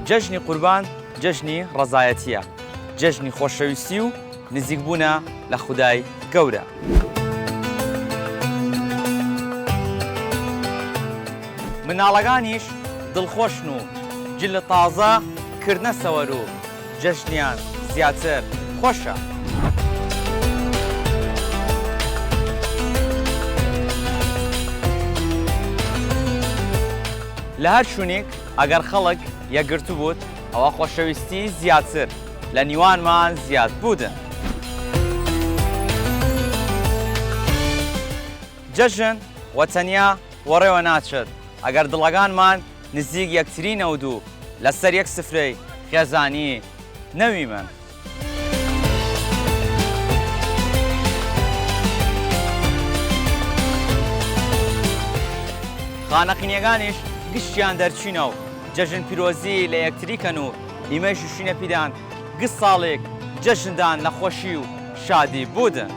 جەژنی قوربان جەژنی ڕەزایەتیە، جەژنی خۆشەویستی و نزیکبوونە لە خودای گەورە. مناڵەکانیش دڵخۆشن و جل تازە کردنە سەوەر و جەژنیان زیاتر خۆشە. لە هەر شوونێک ئەگەر خەڵک یەکگرتو بووت ئەوە خۆشەویستی زیاتر لە نیوانمان زیاد بوودن. جەژن وەتەنیا وەڕێوە ناچێت ئەگەر دڵەکانمان نزیک یەکترینەوە و لەسەر یەک سفرەی خێزانی نەویمن. خانەقینیەکانیش گشتیان دەرچینە و جەژن پیرۆزی لە یەکتریکەن و ئیمەش شوینە پیدان گست ساڵێک جەژندان لە خۆشی و شادی بوودن.